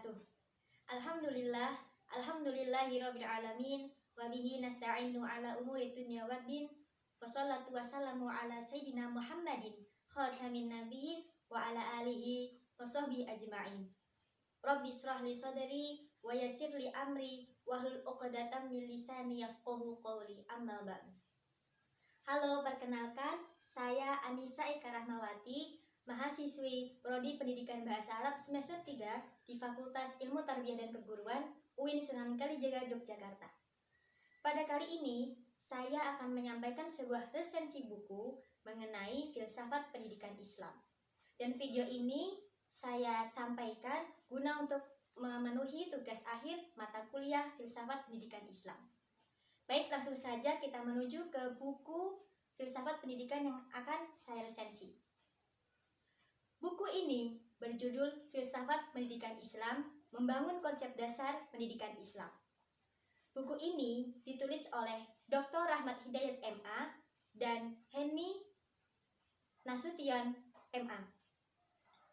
wabarakatuh. Alhamdulillahirabbil alamin wa bihi nasta'inu ala umuri dunya waddin. Wassalatu wassalamu ala sayyidina Muhammadin khatamin nabiyyin wa ala alihi washabbihi ajma'in. Rabbi shrah li sadri wa yassir li amri wahlul 'uqdatam min lisani yafqahu qawli. Amma ba'du. Halo, perkenalkan, saya Anissa Eka Rahmawati, mahasiswi Prodi Pendidikan Bahasa Arab semester 3 di Fakultas Ilmu Tarbiyah dan Keguruan UIN Sunan Kalijaga, Yogyakarta. Pada kali ini, saya akan menyampaikan sebuah resensi buku mengenai filsafat pendidikan Islam. Dan video ini saya sampaikan guna untuk memenuhi tugas akhir mata kuliah filsafat pendidikan Islam. Baik, langsung saja kita menuju ke buku filsafat pendidikan yang akan saya resensi. Buku ini berjudul Filsafat Pendidikan Islam, Membangun Konsep Dasar Pendidikan Islam. Buku ini ditulis oleh Dr. Rahmat Hidayat MA dan Henny Nasution MA.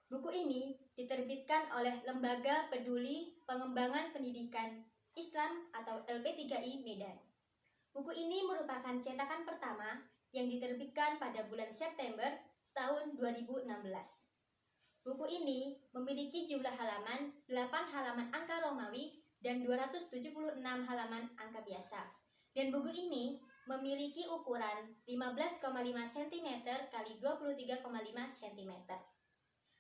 Buku ini diterbitkan oleh Lembaga Peduli Pengembangan Pendidikan Islam atau LP3I Medan. Buku ini merupakan cetakan pertama yang diterbitkan pada bulan September tahun 2016. Buku ini memiliki jumlah halaman 8 halaman angka Romawi dan 276 halaman angka biasa. Dan buku ini memiliki ukuran 15,5 cm x 23,5 cm.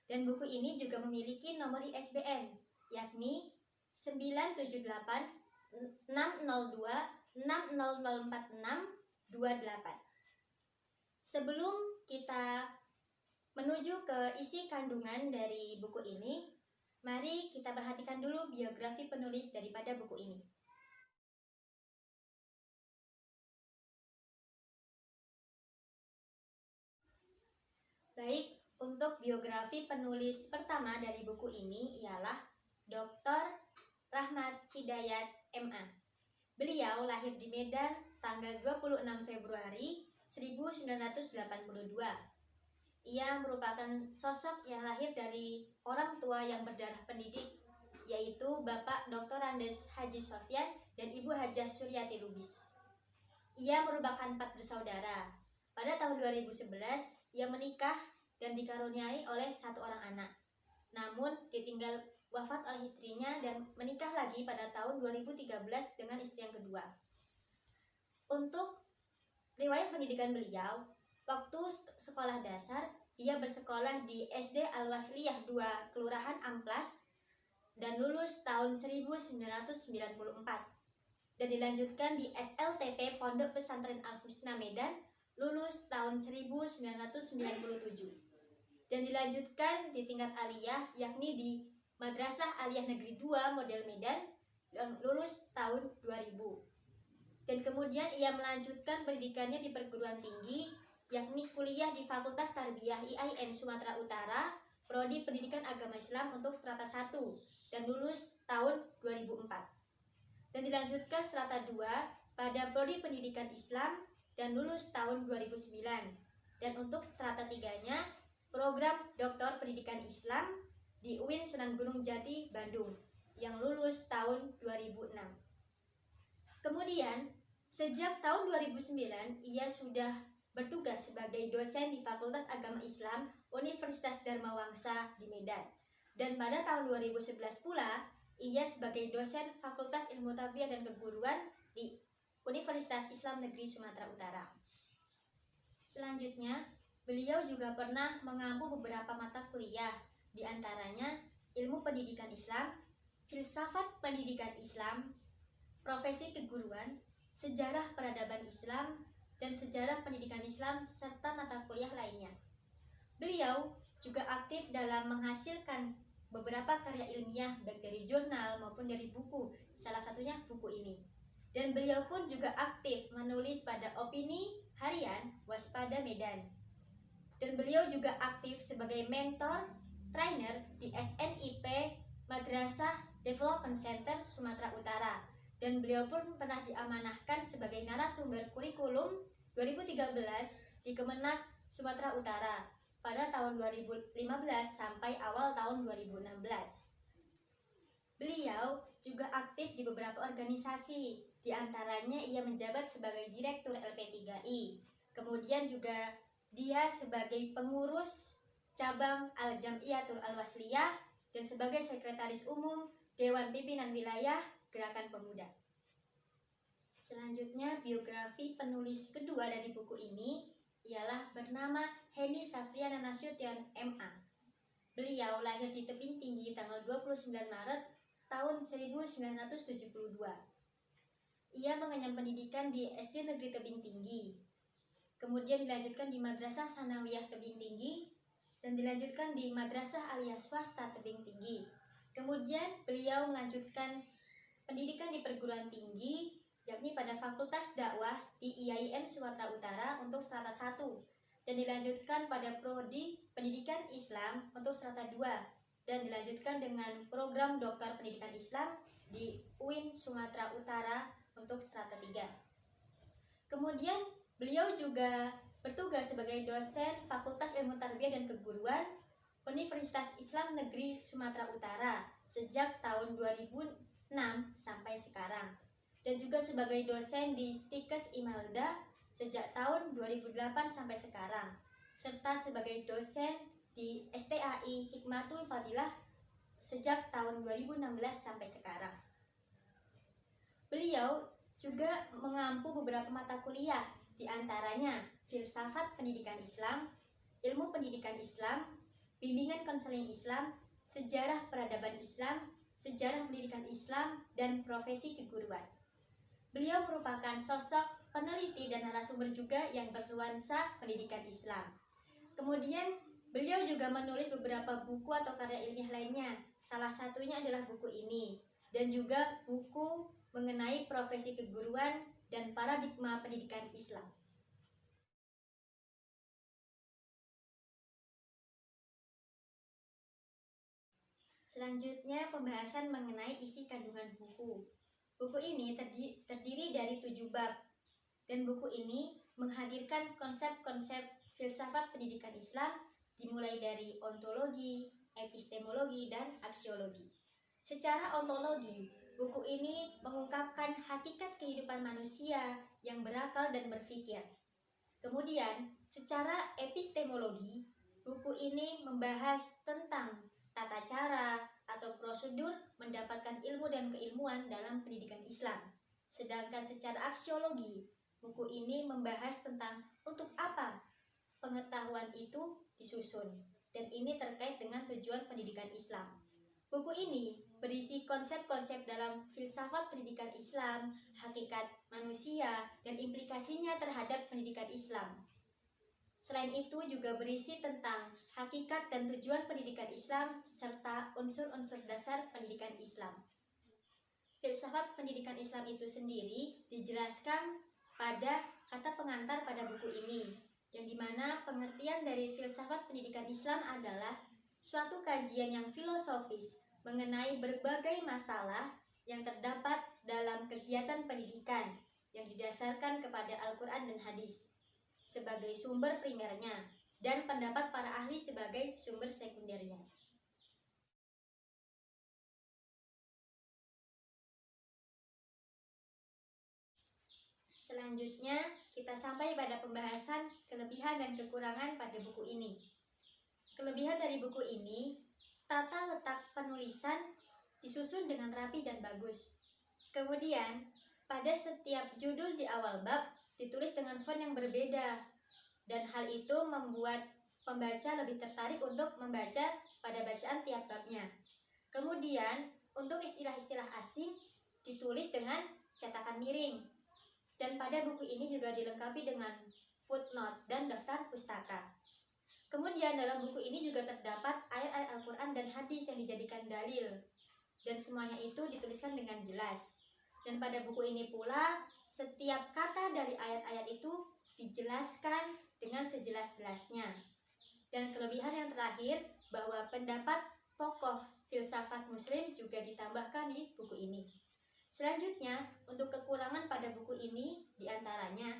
Dan buku ini juga memiliki nomor ISBN, yakni 978 602 6004628. Sebelum kita menuju ke isi kandungan dari buku ini, mari kita perhatikan dulu biografi penulis daripada buku ini. Baik, untuk biografi penulis pertama dari buku ini ialah Dr. Rahmat Hidayat MA. Beliau lahir di Medan tanggal 26 Februari 1982. Ia merupakan sosok yang lahir dari orang tua yang berdarah pendidik, yaitu Bapak Dr. Andes Haji Sofyan dan Ibu Hajah Suryati Lubis. Ia merupakan 4 bersaudara. Pada tahun 2011, ia menikah dan dikaruniai oleh 1 orang anak. Namun, ditinggal wafat oleh istrinya dan menikah lagi pada tahun 2013 dengan istri yang kedua. Untuk riwayat pendidikan beliau, waktu sekolah dasar, ia bersekolah di SD Al-Wasliyah 2, Kelurahan Amplas, dan lulus tahun 1994. Dan dilanjutkan di SLTP Pondok Pesantren Al-Husna Medan, lulus tahun 1997. Dan dilanjutkan di tingkat aliyah, yakni di Madrasah Aliyah Negeri 2 Model Medan, yang lulus tahun 2000. Dan kemudian ia melanjutkan pendidikannya di perguruan tinggi, yakni kuliah di Fakultas Tarbiyah IAIN Sumatera Utara, Prodi Pendidikan Agama Islam untuk strata 1, dan lulus tahun 2004. Dan dilanjutkan strata 2 pada Prodi Pendidikan Islam dan lulus tahun 2009. Dan untuk strata 3-nya, program Doktor Pendidikan Islam di UIN Sunan Gunung Jati, Bandung, yang lulus tahun 2006. Kemudian, sejak tahun 2009, ia sudah bertugas sebagai dosen di Fakultas Agama Islam Universitas Dharma Wangsa di Medan. Dan pada tahun 2011 pula, ia sebagai dosen Fakultas Ilmu Tarbiyah dan Keguruan di Universitas Islam Negeri Sumatera Utara. Selanjutnya, beliau juga pernah mengampu beberapa mata kuliah, di antaranya Ilmu Pendidikan Islam, Filsafat Pendidikan Islam, Profesi Keguruan, Sejarah Peradaban Islam, dan Sejarah Pendidikan Islam, serta mata kuliah lainnya. Beliau juga aktif dalam menghasilkan beberapa karya ilmiah, baik dari jurnal maupun dari buku, salah satunya buku ini. Dan beliau pun juga aktif menulis pada opini harian Waspada Medan. Dan beliau juga aktif sebagai mentor, trainer di SNIP Madrasah Development Center Sumatera Utara. Dan beliau pun pernah diamanahkan sebagai narasumber kurikulum 2013 di Kemenak Sumatera Utara pada tahun 2015 sampai awal tahun 2016. Beliau juga aktif di beberapa organisasi, di antaranya ia menjabat sebagai Direktur LP3I. Kemudian juga dia sebagai pengurus cabang Al-Jam'iyatul Al-Wasliyah dan sebagai Sekretaris Umum Dewan Pimpinan Wilayah Gerakan Pemuda. Selanjutnya, biografi penulis kedua dari buku ini ialah bernama Henny Safriana Nasution MA. Beliau lahir di Tebing Tinggi tanggal 29 Maret tahun 1972. Ia mengenyam pendidikan di SD Negeri Tebing Tinggi, kemudian dilanjutkan di Madrasah Sanawiyah Tebing Tinggi, dan dilanjutkan di Madrasah Aliyah Swasta Tebing Tinggi. Kemudian beliau melanjutkan pendidikan di perguruan tinggi, yakni pada Fakultas Dakwah di IAIN Sumatera Utara untuk strata 1, dan dilanjutkan pada Prodi Pendidikan Islam untuk strata 2, dan dilanjutkan dengan program Doktor Pendidikan Islam di UIN Sumatera Utara untuk strata 3. Kemudian beliau juga bertugas sebagai dosen Fakultas Ilmu Tarbiyah dan Keguruan Universitas Islam Negeri Sumatera Utara sejak tahun 2006 sampai sekarang, dan juga sebagai dosen di Stikes Imelda sejak tahun 2008 sampai sekarang, serta sebagai dosen di STAI Hikmatul Fadilah sejak tahun 2016 sampai sekarang. Beliau juga mengampu beberapa mata kuliah, di antaranya Filsafat Pendidikan Islam, Ilmu Pendidikan Islam, Bimbingan Konseling Islam, Sejarah Peradaban Islam, Sejarah Pendidikan Islam, dan Profesi Keguruan. Beliau merupakan sosok peneliti dan narasumber juga yang bernuansa pendidikan Islam. Kemudian beliau juga menulis beberapa buku atau karya ilmiah lainnya. Salah satunya adalah buku ini, dan juga buku mengenai profesi keguruan dan paradigma pendidikan Islam. Selanjutnya, pembahasan mengenai isi kandungan buku. Buku ini terdiri dari 7 bab, dan buku ini menghadirkan konsep-konsep filsafat pendidikan Islam dimulai dari ontologi, epistemologi, dan aksiologi. Secara ontologi, buku ini mengungkapkan hakikat kehidupan manusia yang berakal dan berpikir. Kemudian, secara epistemologi, buku ini membahas tentang tata cara atau prosedur mendapatkan ilmu dan keilmuan dalam pendidikan Islam. Sedangkan secara aksiologi, buku ini membahas tentang untuk apa pengetahuan itu disusun, dan ini terkait dengan tujuan pendidikan Islam. Buku ini berisi konsep-konsep dalam filsafat pendidikan Islam, hakikat manusia, dan implikasinya terhadap pendidikan Islam. Selain itu juga berisi tentang hakikat dan tujuan pendidikan Islam serta unsur-unsur dasar pendidikan Islam. Filsafat pendidikan Islam itu sendiri dijelaskan pada kata pengantar pada buku ini, yang dimana pengertian dari filsafat pendidikan Islam adalah suatu kajian yang filosofis mengenai berbagai masalah yang terdapat dalam kegiatan pendidikan yang didasarkan kepada Al-Quran dan Hadis sebagai sumber primernya dan pendapat para ahli sebagai sumber sekundernya. Selanjutnya, kita sampai pada pembahasan kelebihan dan kekurangan pada buku ini. Kelebihan dari buku ini, tata letak penulisan disusun dengan rapi dan bagus. Kemudian, pada setiap judul di awal bab ditulis dengan font yang berbeda, dan hal itu membuat pembaca lebih tertarik untuk membaca pada bacaan tiap babnya. Kemudian, untuk istilah-istilah asing ditulis dengan cetakan miring. Dan pada buku ini juga dilengkapi dengan footnote dan daftar pustaka. Kemudian dalam buku ini juga terdapat ayat-ayat Al-Quran dan hadis yang dijadikan dalil, dan semuanya itu dituliskan dengan jelas. Dan pada buku ini pula, setiap kata dari ayat-ayat itu dijelaskan dengan sejelas-jelasnya. Dan kelebihan yang terakhir, bahwa pendapat tokoh filsafat muslim juga ditambahkan di buku ini. Selanjutnya, untuk kekurangan pada buku ini, diantaranya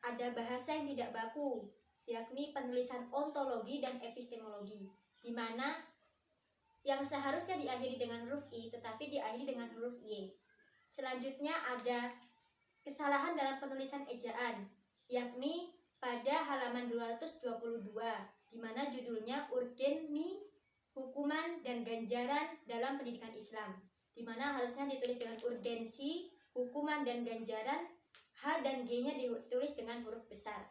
ada bahasa yang tidak baku, yakni penulisan ontologi dan epistemologi, di mana yang seharusnya diakhiri dengan huruf I tetapi diakhiri dengan huruf Y. Selanjutnya ada kesalahan dalam penulisan ejaan, yakni pada halaman 222 di mana judulnya Urgensi Hukuman dan Ganjaran dalam Pendidikan Islam, di mana harusnya ditulis dengan urgensi, hukuman dan ganjaran, H dan G-nya ditulis dengan huruf besar.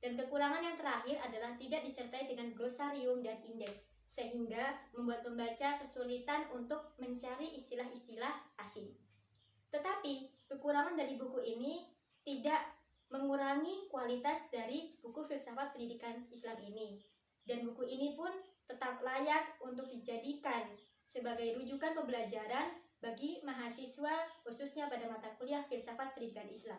Dan kekurangan yang terakhir adalah tidak disertai dengan glosarium dan indeks, sehingga membuat pembaca kesulitan untuk mencari istilah-istilah asing. Tetapi kekurangan dari buku ini tidak mengurangi kualitas dari buku filsafat pendidikan Islam ini. Dan buku ini pun tetap layak untuk dijadikan sebagai rujukan pembelajaran bagi mahasiswa khususnya pada mata kuliah filsafat pendidikan Islam.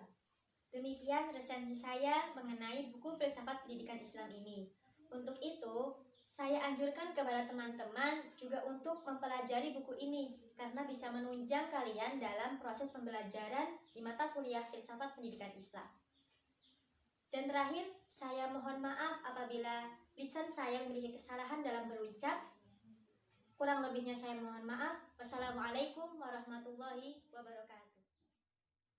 Demikian resensi saya mengenai buku filsafat pendidikan Islam ini. Untuk itu, saya anjurkan kepada teman-teman juga untuk mempelajari buku ini karena bisa menunjang kalian dalam proses pembelajaran di mata kuliah filsafat pendidikan Islam. Dan terakhir, saya mohon maaf apabila lisan saya memiliki kesalahan dalam berucap. Kurang lebihnya saya mohon maaf. Wassalamualaikum warahmatullahi wabarakatuh.